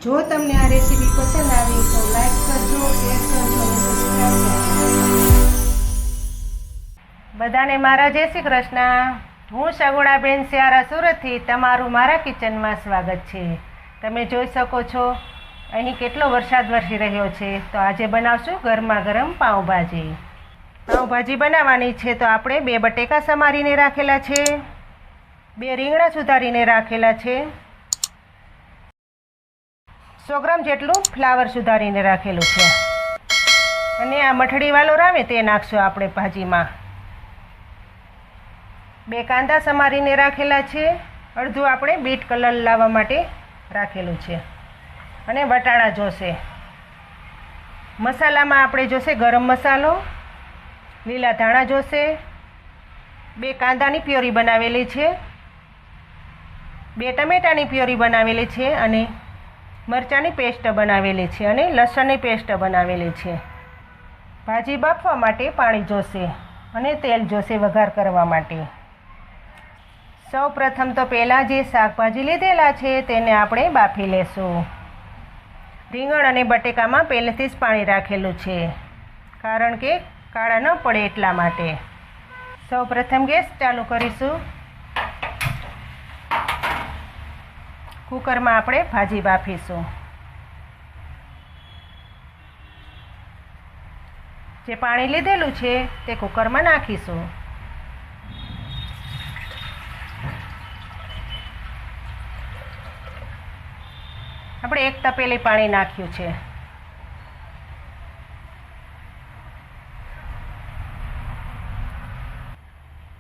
જો તમને આ રેસીપી પસંદ આવી તો લાઈક કરજો, શેર કરજો અને સબસ્ક્રાઈબ કરજો. બધાને મારા જય શ્રી કૃષ્ણ. હું સગુણાબેન સ્યારા સુરતથી તમારું મારા કિચનમાં સ્વાગત છે. તમે જોઈ શકો છો અહીં કેટલો વરસાદ વરસી રહ્યો છે. તો આજે બનાવશું ગરમા ગરમ પાઉંભાજી. પાઉંભાજી બનાવવાની છે તો આપણે 2 બટેકા સમારીને રાખેલા છે, 2 રીંગણા સુધારીને રાખેલા છે, 100 ગ્રામ જેટલું ફ્લાવર સુધારીને રાખેલું છે અને આ મઠડીવાળો રાવે તે નાખશું આપણે ભાજીમાં. 2 કાંદા સમારીને રાખેલા છે, અડધું આપણે બીટ કલર લાવવા માટે રાખેલું છે અને વટાણા જોશે. મસાલામાં આપણે જોશે ગરમ મસાલો, લીલા ધાણા જોશે, 2 કાંદાની પ્યોરી બનાવેલી છે, 2 ટમેટાની પ્યોરી બનાવેલી છે અને મરચાંની પેસ્ટ બનાવેલી છે અને લસણની પેસ્ટ બનાવેલી છે. ભાજી બાફવા માટે પાણી જોશે અને તેલ જોશે વઘાર કરવા માટે. સૌ પ્રથમ તો પહેલાં જે શાકભાજી લીધેલા છે તેને આપણે બાફી લેશું. રીંગણ અને બટેકામાં પહેલેથી જ પાણી રાખેલું છે કારણ કે કાળા ન પડે એટલા માટે. સૌ પ્રથમ ગેસ ચાલુ કરીશું. કુકરમાં આપણે ભાજી બાફીશું. જે પાણી લીધેલું છે તે કુકરમાં નાખીશું. આપણે 1 તપેલી પાણી નાખ્યું છે.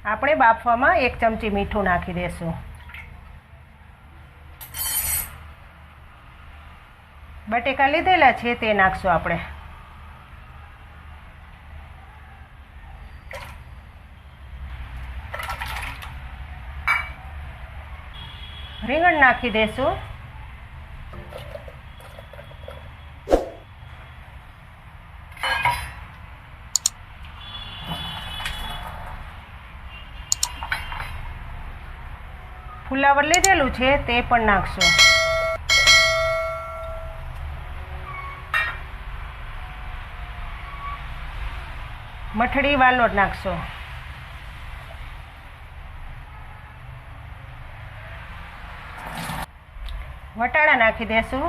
આપણે બાફવામાં 1 ચમચી મીઠું નાખી દઈશું. બટેકા લીધેલા છે તે નાખશું આપણે. રીંગણ નાખી દઈશું. ફુલાવર લીધેલું છે તે પણ નાખશું. મઠડી વાલો નાખશો. વટાણા નાખી દેશું.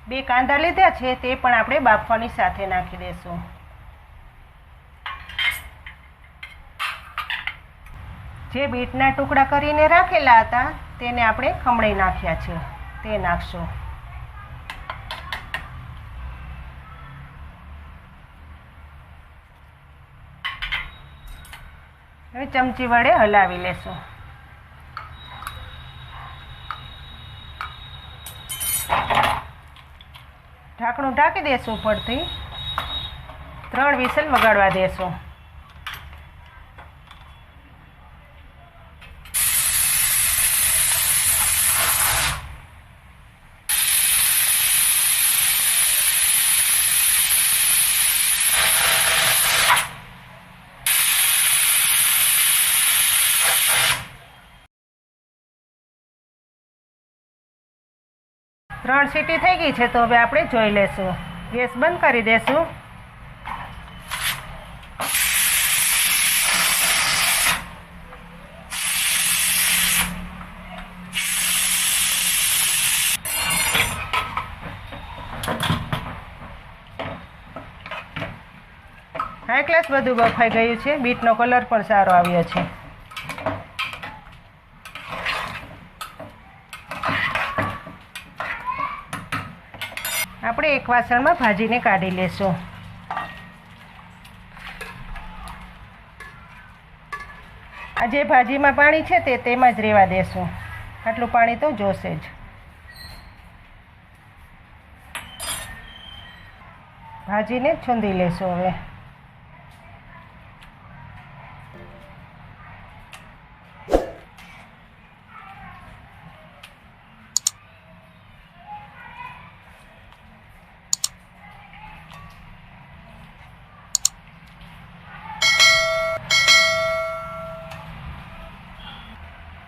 2 કાંદા લીધા છે તે પણ આપણે બાફવાની સાથે નાખી દેશું. જે બીટના ટુકડા કરીને રાખેલા હતા તેને આપણે ખમણી નાખ્યા છે તે નાખશું. હવે ચમચી વડે હલાવી લેશું. ઢાંકણું ઢાંકી દેશું ઉપરથી. 3 વિસલ વગાડવા દેશું. ત્રણ સીટી થઈ ગઈ છે તો હવે આપણે જોઈ લેશું. ગેસ બંધ કરી દેશું. હાઈ ક્લાસ બધું બફાઈ ગયું છે. બીટનો કલર પણ સારો આવ્યો છે. આપણે એક વાસણમાં ભાજીને કાઢી લેશું. આ જે ભાજીમાં પાણી છે તે તેમાં જ રહેવા દેશું. આટલું પાણી તો જોશે જ. ભાજીને છૂંદી લેશું હવે.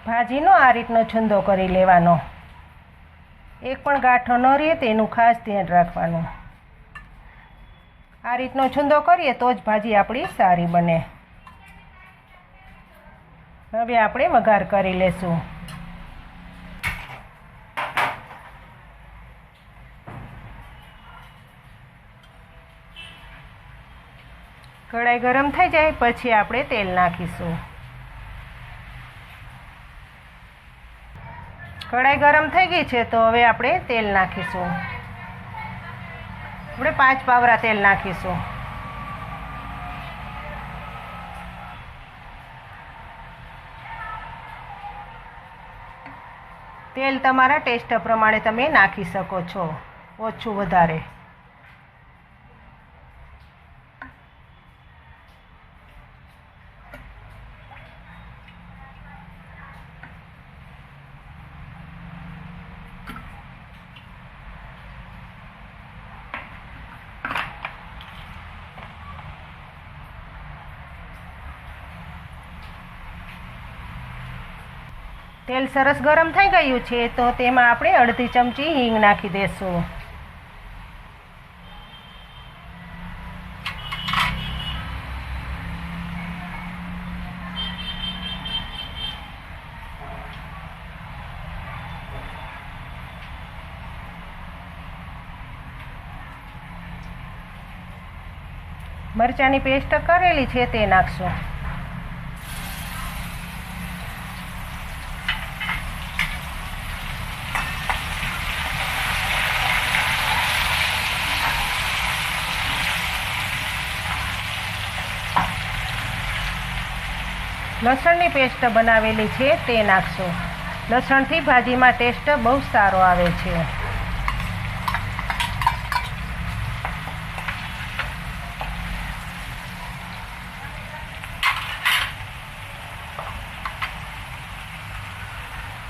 ભાજીનો આ રીતનો છૂંદો કરી લેવાનો. એક પણ ગાંઠો ન રહે તેનું ખાસ ધ્યાન રાખવાનું. આ રીતનો છૂંદો કરીએ તો જ ભાજી આપણી સારી બને. હવે આપણે વઘાર કરી લેશું. કઢાઈ ગરમ થઈ જાય પછી આપણે તેલ નાખીશું. કઢાઈ ગરમ થઈ ગઈ છે તો હવે આપણે તેલ નાખીશું. આપણે 5 પાવરા તેલ નાખીશું. તેલ તમારા ટેસ્ટ પ્રમાણે તમે નાખી શકો છો, ઓછું વધારે. તેલ સરસ ગરમ થઈ ગયું છે તો તેમાં આપણે અડધી ચમચી હિંગ નાખી દઈશું. મરચાંની પેસ્ટ કરેલી છે તે નાખશું. લસણની પેસ્ટ બનાવેલી છે તે નાખશો. લસણથી ભાજીમાં ટેસ્ટ બહુ સારો આવે છે.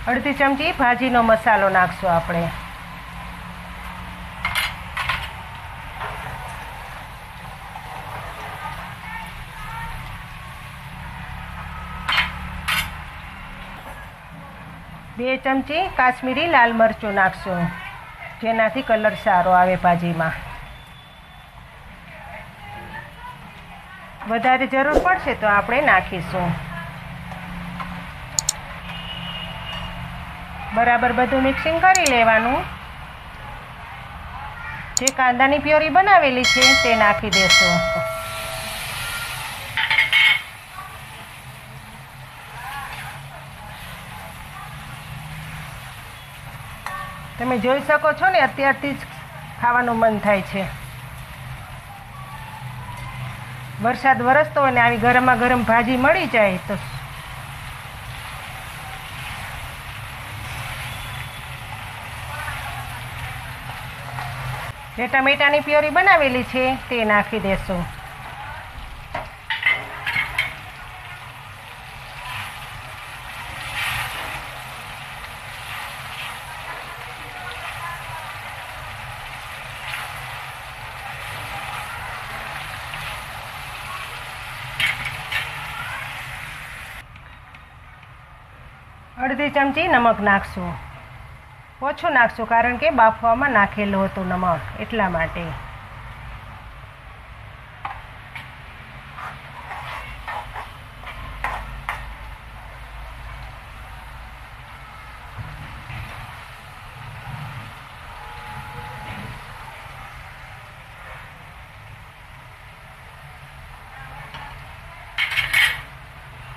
અડધી ચમચી ભાજીનો મસાલો નાખશો આપણે. બે ચમચી કાશ્મીરી લાલ મરચું નાખશું, જેનાથી કલર સારો આવે ભાજીમાં. વધારે જરૂર પડશે તો આપણે નાખીશું. બરાબર બધું મિક્સિંગ કરી લેવાનું. જે કાંદાની પ્યોરી બનાવેલી છે તે નાખી દેશું. તમે જોઈ શકો છો ને, અત્યારથી જ ખાવાનું મન થાય છે. વરસાદ વરસતો હોય ને આવી ગરમા ગરમ ભાજી મળી જાય તો. જે ટમેટાની પ્યોરી બનાવેલી છે તે નાખી દેશું. અડધી ચમચી નમક નાખશું. ઓછું નાખશું કારણ કે બાફવામાં નાખેલું હતું નમક, એટલા માટે.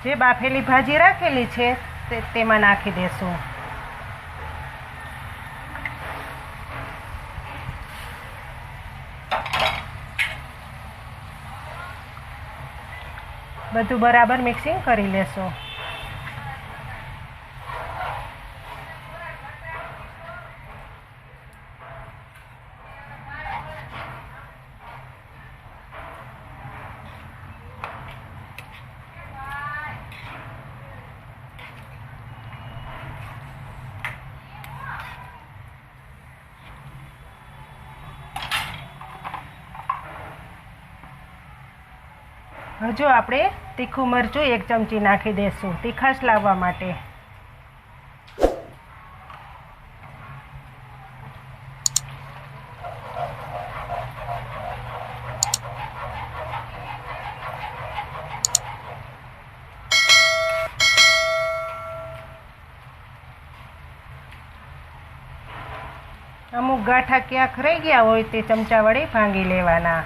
જે બાફેલી ભાજી રાખેલી છે તેમાં નાખી દેશું. બધું બરાબર મિક્સિંગ કરી લેશું. હજુ આપણે તીખું મરચું 1 ચમચી નાખી દઈશું, તીખાશ લાવવા માટે. અમુક ગાંઠા ક્યાંક રહી ગયા હોય તે ચમચા વડે ભાંગી લેવાના.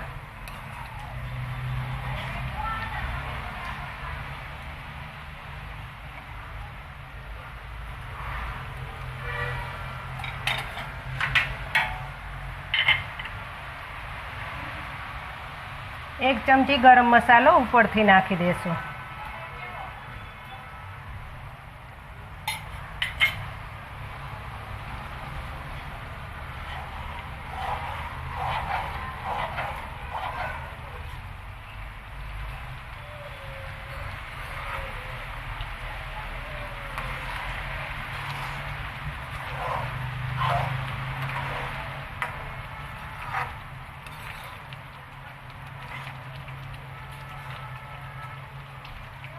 એક ચમચી ગરમ મસાલો ઉપરથી નાખી દેશું.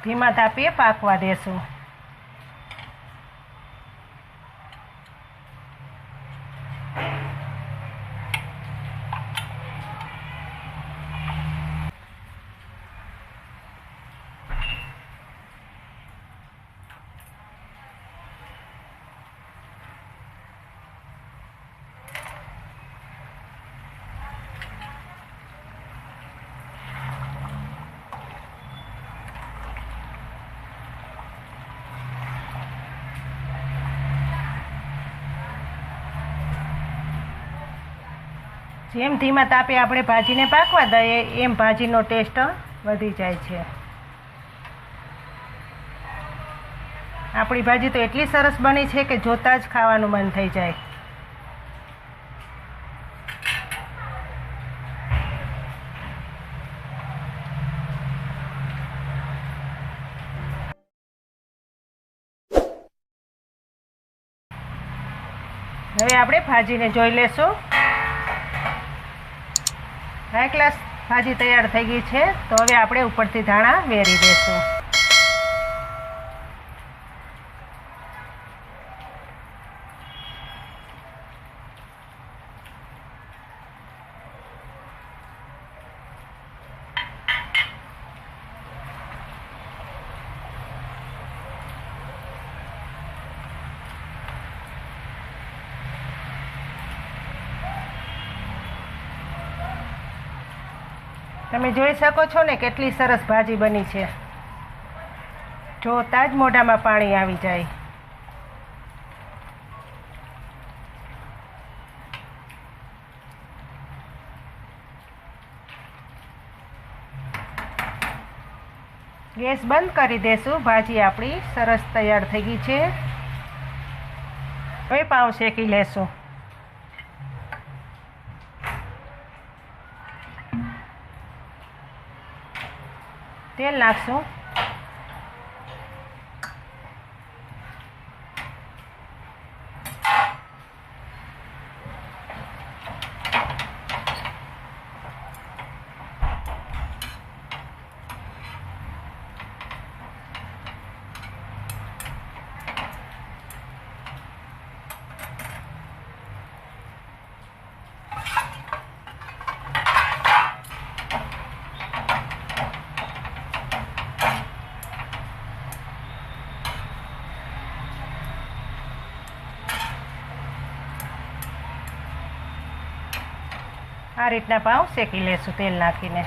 ધીમા તાપે પાકવા દેશું. જેમ ધીમા તાપે આપણે ભાજીને પાકવા દઈએ એમ ભાજીનો ટેસ્ટ વધી જાય છે. આપણી ભાજી તો એટલી સરસ બની છે કે જોતાં જ ખાવાનું મન થઈ જાય. હવે આપણે ભાજીને જોઈ લેશું. હાઈ ક્લાસ ભાજી તૈયાર થઈ ગઈ છે. તો હવે આપણે ઉપરથી ધાણા વેરી દઈશું. તમે જોઈ શકો છો ને કેટલી સરસ ભાજી બની છે. જોતાં જ મોઢામાં પાણી આવી જાય. ગેસ બંધ કરી દેશું. ભાજી આપણી સરસ તૈયાર થઈ ગઈ છે. હવે પાઉં શેકી લેશું. તેલ નાખશું. આ રીતના પાઉં શેકી લેશું તેલ નાખીને.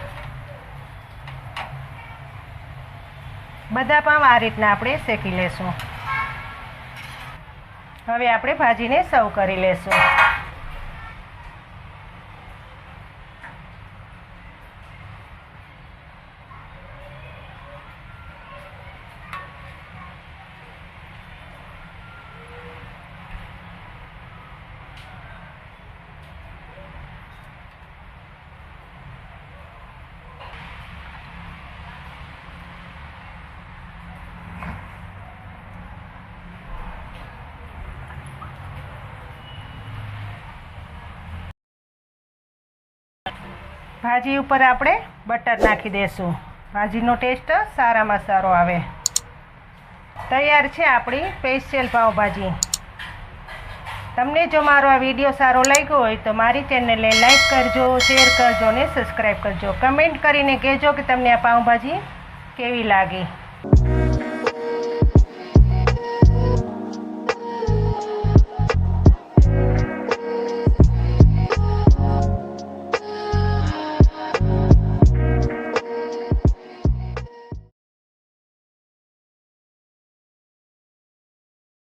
બધા પાઉં આ રીતના આપણે શેકી લેશું. હવે આપણે ભાજીને સર્વ કરી લેશું. ભાજી ઉપર આપણે બટર નાખી દઈશું. ભાજીનો ટેસ્ટ સારામાં સારો આવે. તૈયાર છે આપણી સ્પેશિયલ પાવભાજી. તમને જો મારો આ વિડીયો સારો લાગ્યો હોય તો મારી ચેનલને લાઈક કરજો, શેર કરજો અને સબસ્ક્રાઈબ કરજો. કમેન્ટ કરીને કહેજો કે તમને આ પાવભાજી કેવી લાગી.